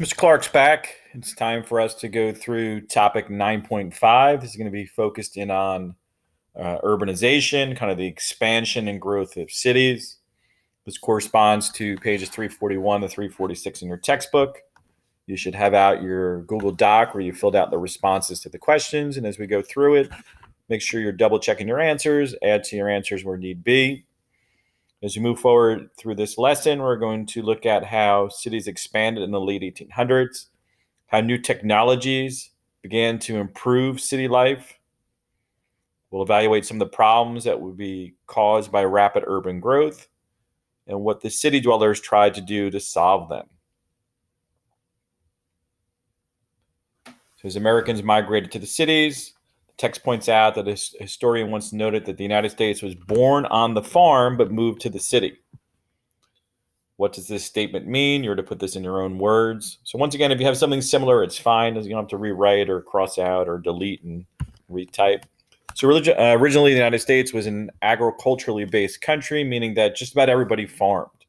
Mr. Clark's back. It's time for us to go through topic 9.5. This is going to be focused in on urbanization, kind of the expansion and growth of cities. This corresponds to pages 341 to 346 in your textbook. You should have out your Google Doc where you filled out the responses to the questions. And as we go through it, make sure you're double checking your answers, add to your answers where need be. As we move forward through this lesson, we're going to look at how cities expanded in the late 1800s, how new technologies began to improve city life. We'll evaluate some of the problems that would be caused by rapid urban growth and what the city dwellers tried to do to solve them. So as Americans migrated to the cities, the text points out that a historian once noted that the United States was born on the farm but moved to the city. What does this statement mean? You're to put this in your own words. So once again, if you have something similar, it's fine. You don't have to rewrite or cross out or delete and retype. So originally, the United States was an agriculturally based country, meaning that just about everybody farmed.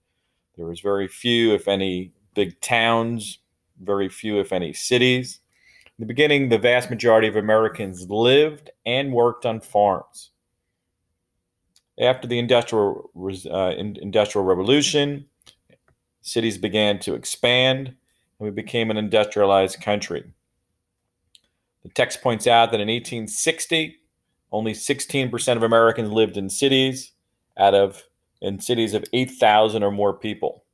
There was very few, if any, big towns, very few, if any, cities. In the beginning, the vast majority of Americans lived and worked on farms. After the Industrial Revolution, cities began to expand, and we became an industrialized country. The text points out that in 1860, only 16% of Americans lived in cities in cities of 8,000 or more people.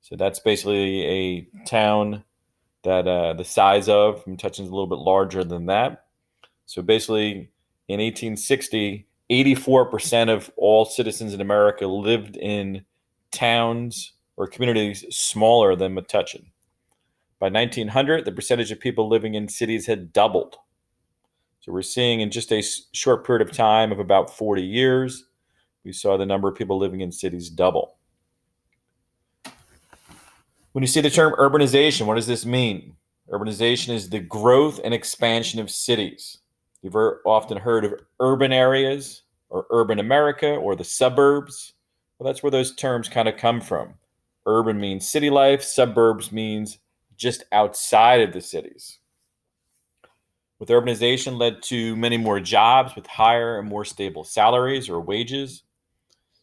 So that's basically a town that the size of, Metuchen's a little bit larger than that. So basically in 1860, 84% of all citizens in America lived in towns or communities smaller than Metuchen. By 1900, the percentage of people living in cities had doubled. So we're seeing in just a short period of time of about 40 years, we saw the number of people living in cities double. When you see the term urbanization, what does this mean? Urbanization is the growth and expansion of cities. You've often heard of urban areas or urban America or the suburbs. Well, that's where those terms kind of come from. Urban means city life, suburbs means just outside of the cities. With urbanization led to many more jobs with higher and more stable salaries or wages.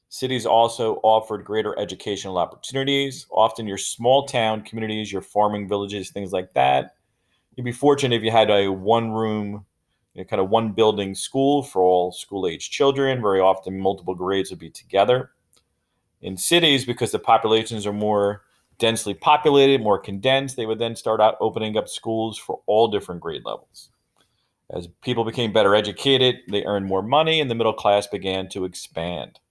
Cities also offered greater educational opportunities. Often your small town communities, your farming villages, things like that. You'd be fortunate if you had a one-room, kind of one building school for all school-age children. Very often multiple grades would be together. In cities, because the populations are more densely populated, more condensed, they would then start out opening up schools for all different grade levels. As people became better educated, they earned more money, and the middle class began to expand.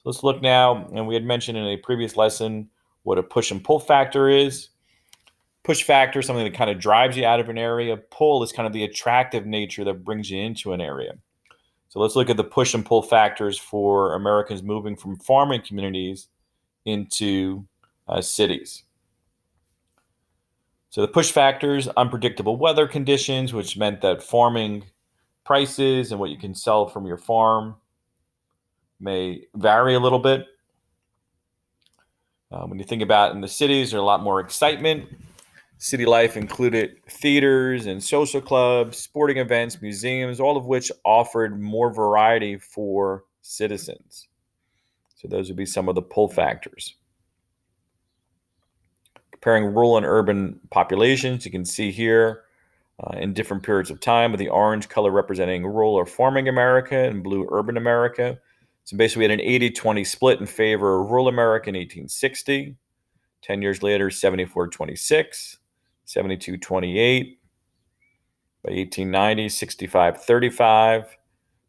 So let's look now, and we had mentioned in a previous lesson what a push and pull factor is. Push factor is something that kind of drives you out of an area. Pull is kind of the attractive nature that brings you into an area. So let's look at the push and pull factors for Americans moving from farming communities into cities. So the push factors, unpredictable weather conditions, which meant that farming prices and what you can sell from your farm may vary a little bit. When you think about in the cities, there's a lot more excitement. City life included theaters and social clubs, sporting events, museums, all of which offered more variety for citizens. So those would be some of the pull factors. Comparing rural and urban populations, you can see here in different periods of time with the orange color representing rural or farming America and blue urban America. So basically we had an 80-20 split in favor of rural America in 1860. 10 years later, 74-26, 72-28. By 1890, 65-35.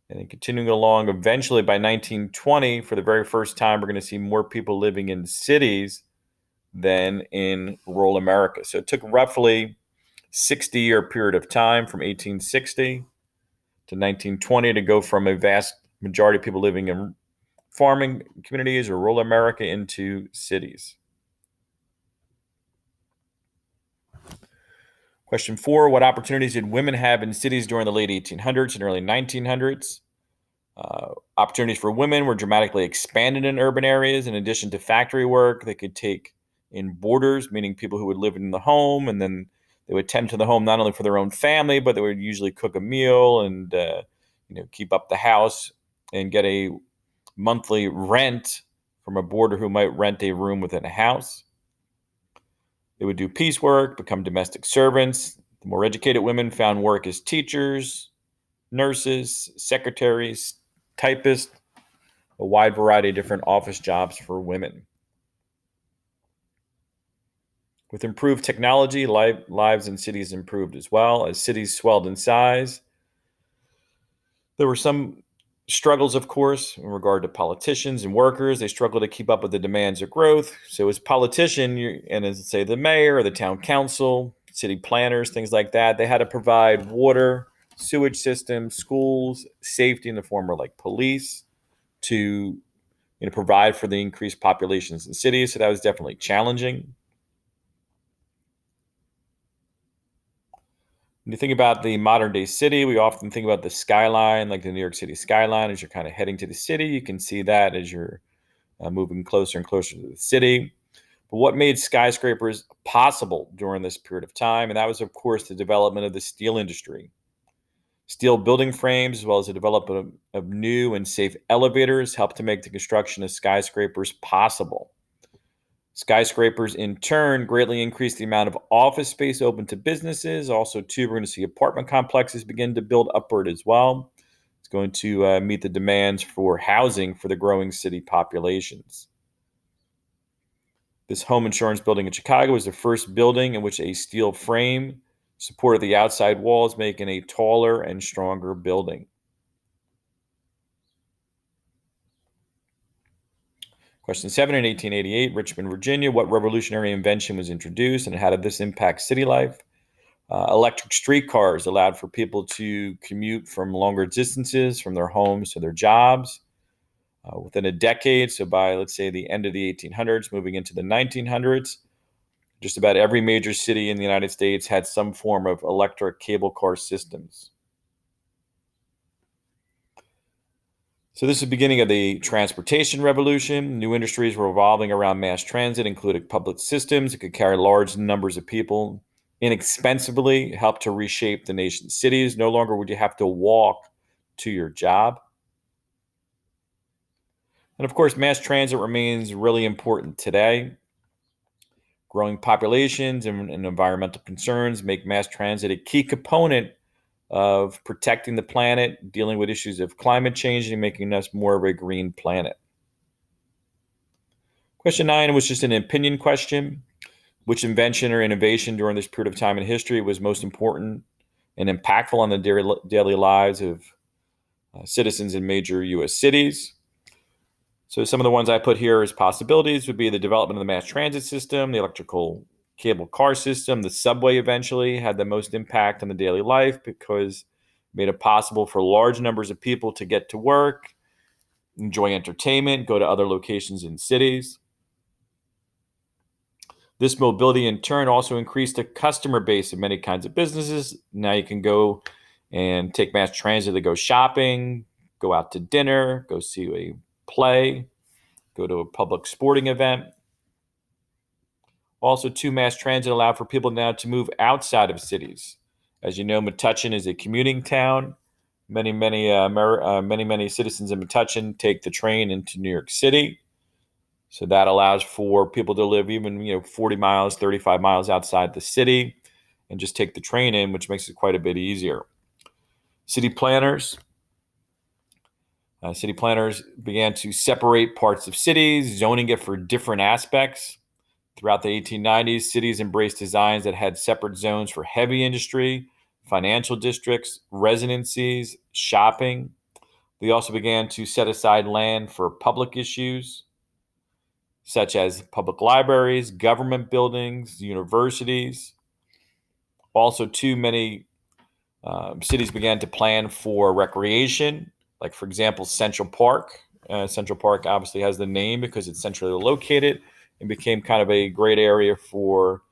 And then continuing along, eventually by 1920, for the very first time, we're going to see more people living in cities than in rural America. So it took roughly 60-year period of time from 1860 to 1920 to go from a vast majority of people living in farming communities or rural America into cities. Question 4, what opportunities did women have in cities during the late 1800s and early 1900s? Opportunities for women were dramatically expanded in urban areas. In addition to factory work, they could take in boarders, meaning people who would live in the home, and then they would tend to the home not only for their own family, but they would usually cook a meal and keep up the house and get a monthly rent from a boarder who might rent a room within a house. They would do piecework, become domestic servants. The more educated women found work as teachers, nurses, secretaries, typists, a wide variety of different office jobs for women. With improved technology, lives in cities improved as well. As cities swelled in size, there were some struggles, of course, in regard to politicians and workers. They struggled to keep up with the demands of growth. So as politician, and as say the mayor or the town council, city planners, things like that, they had to provide water, sewage systems, schools, safety in the form of like police to provide for the increased populations in cities. So that was definitely challenging. When you think about the modern day city, we often think about the skyline, like the New York City skyline. As you're kind of heading to the city, you can see that as you're moving closer and closer to the city. But what made skyscrapers possible during this period of time? And that was, of course, the development of the steel industry. Steel building frames, as well as the development of new and safe elevators, helped to make the construction of skyscrapers possible. Skyscrapers, in turn, greatly increased the amount of office space open to businesses. Also, too, we're going to see apartment complexes begin to build upward as well. It's going to meet the demands for housing for the growing city populations. This home insurance building in Chicago was the first building in which a steel frame supported the outside walls, making a taller and stronger building. Question 7, in 1888, Richmond, Virginia, what revolutionary invention was introduced and how did this impact city life? Electric streetcars allowed for people to commute from longer distances from their homes to their jobs. Within a decade, so by, let's say, the end of the 1800s, moving into the 1900s, just about every major city in the United States had some form of electric cable car systems. So this is the beginning of the transportation revolution. New industries were evolving around mass transit, including public systems that could carry large numbers of people inexpensively, helped to reshape the nation's cities. No longer would you have to walk to your job. And of course, mass transit remains really important today. Growing populations and environmental concerns make mass transit a key component of protecting the planet, dealing with issues of climate change, and making us more of a green planet. Question 9 was just an opinion question. Which invention or innovation during this period of time in history was most important and impactful on the daily lives of citizens in major U.S. cities? So some of the ones I put here as possibilities would be the development of the mass transit system, the electrical cable car system, the subway eventually had the most impact on the daily life because it made it possible for large numbers of people to get to work, enjoy entertainment, go to other locations in cities. This mobility in turn also increased the customer base of many kinds of businesses. Now you can go and take mass transit to go shopping, go out to dinner, go see a play, go to a public sporting event. Also, too, mass transit allowed for people now to move outside of cities. As you know, Metuchen is a commuting town. Many citizens in Metuchen take the train into New York City. So that allows for people to live even 40 miles, 35 miles outside the city and just take the train in, which makes it quite a bit easier. City planners began to separate parts of cities, zoning it for different aspects. Throughout the 1890s, cities embraced designs that had separate zones for heavy industry, financial districts, residencies, shopping. They also began to set aside land for public issues, such as public libraries, government buildings, universities. Also, too many cities began to plan for recreation, like, for example, Central Park. Central Park obviously has the name because it's centrally located and became kind of a great area for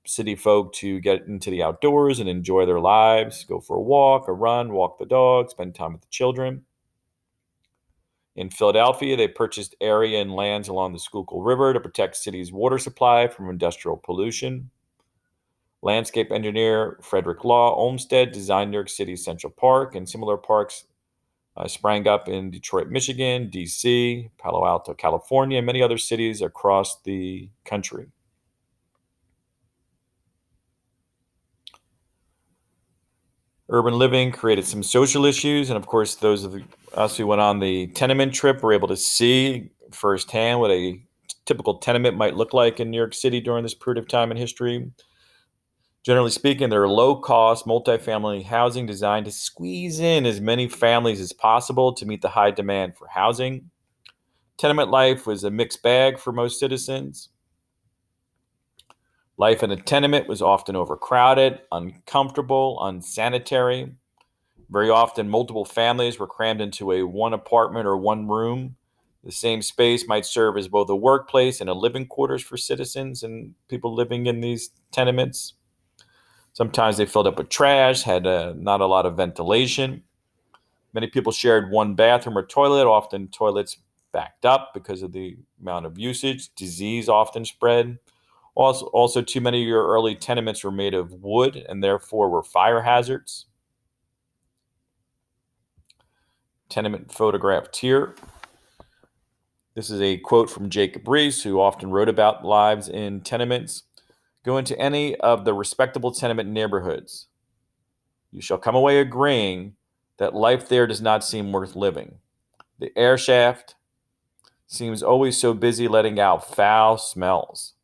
city folk to get into the outdoors and enjoy their lives, go for a walk, a run, walk the dog, spend time with the children. In Philadelphia, they purchased area and lands along the Schuylkill River to protect city's water supply from industrial pollution. Landscape engineer Frederick Law Olmsted designed New York City's Central Park, and similar parks sprang up in Detroit, Michigan, D.C., Palo Alto, California, and many other cities across the country. Urban living created some social issues, and of course, those of us who went on the tenement trip were able to see firsthand what a typical tenement might look like in New York City during this period of time in history. Generally speaking, they're low-cost, multifamily housing designed to squeeze in as many families as possible to meet the high demand for housing. Tenement life was a mixed bag for most citizens. Life in a tenement was often overcrowded, uncomfortable, unsanitary. Very often, multiple families were crammed into a one apartment or one room. The same space might serve as both a workplace and a living quarters for citizens and people living in these tenements. Sometimes they filled up with trash, had not a lot of ventilation. Many people shared one bathroom or toilet, often toilets backed up because of the amount of usage. Disease often spread. Also, too many of your early tenements were made of wood and therefore were fire hazards. Tenement photographed here. This is a quote from Jacob Riis, who often wrote about lives in tenements. Go into any of the respectable tenement neighborhoods. You shall come away agreeing that life there does not seem worth living. The air shaft seems always so busy letting out foul smells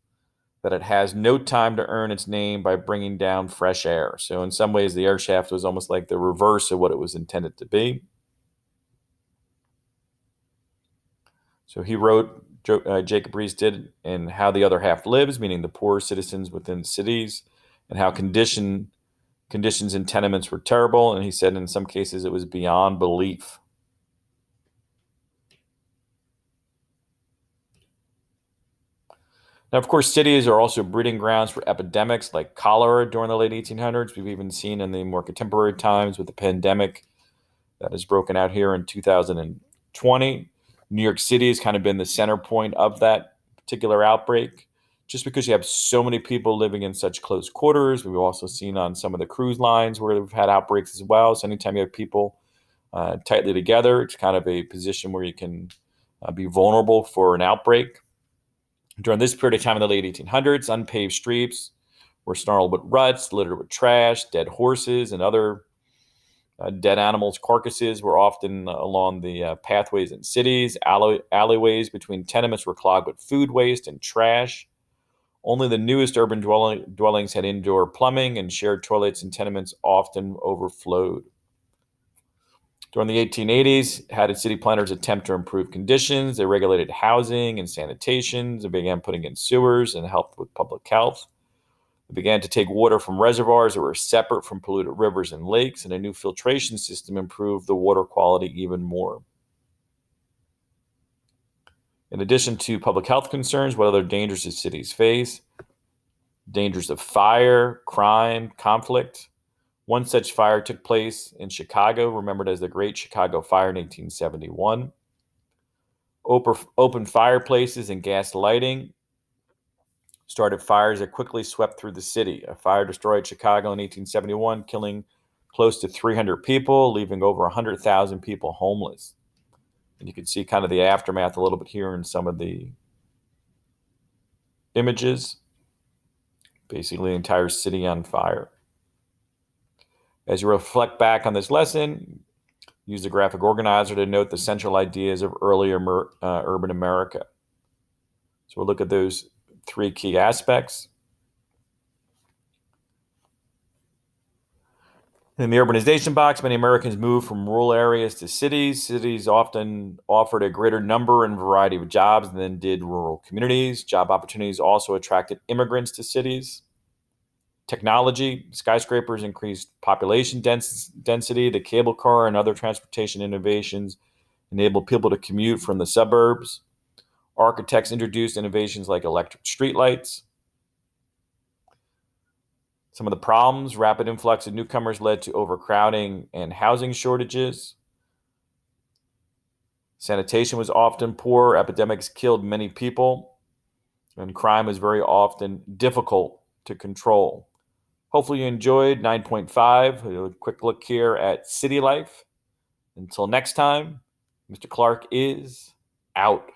that it has no time to earn its name by bringing down fresh air. So in some ways, the air shaft was almost like the reverse of what it was intended to be. So he wrote, Jacob Riis did, in How the Other Half Lives, meaning the poor citizens within cities, and how conditions in tenements were terrible. And he said in some cases it was beyond belief. Now, of course, cities are also breeding grounds for epidemics like cholera during the late 1800s. We've even seen in the more contemporary times with the pandemic that has broken out here in 2020. New York City has kind of been the center point of that particular outbreak, just because you have so many people living in such close quarters. We've also seen on some of the cruise lines where we've had outbreaks as well. So anytime you have people tightly together, it's kind of a position where you can be vulnerable for an outbreak. During this period of time in the late 1800s, unpaved streets were snarled with ruts, littered with trash, dead horses, and other dead animals' carcasses were often along the pathways in cities. Alleyways between tenements were clogged with food waste and trash. Only the newest urban dwellings had indoor plumbing, and shared toilets and tenements often overflowed. During the 1880s, how did city planners attempt to improve conditions? They regulated housing and sanitation. They began putting in sewers and helped with public health. They began to take water from reservoirs that were separate from polluted rivers and lakes, and a new filtration system improved the water quality even more. In addition to public health concerns, what other dangers did cities face? Dangers of fire, crime, conflict. One such fire took place in Chicago, remembered as the Great Chicago Fire in 1871. Open fireplaces and gas lighting started fires that quickly swept through the city. A fire destroyed Chicago in 1871, killing close to 300 people, leaving over 100,000 people homeless. And you can see kind of the aftermath a little bit here in some of the images. Basically, the entire city on fire. As you reflect back on this lesson, use the graphic organizer to note the central ideas of earlier urban America. So we'll look at those three key aspects. In the urbanization box, many Americans moved from rural areas to cities. Cities often offered a greater number and variety of jobs than did rural communities. Job opportunities also attracted immigrants to cities. Technology, skyscrapers increased population density. The cable car and other transportation innovations enabled people to commute from the suburbs. Architects introduced innovations like electric streetlights. Some of the problems: rapid influx of newcomers led to overcrowding and housing shortages. Sanitation was often poor, epidemics killed many people, and crime was very often difficult to control. Hopefully, you enjoyed 9.5. A quick look here at city life. Until next time, Mr. Clark is out.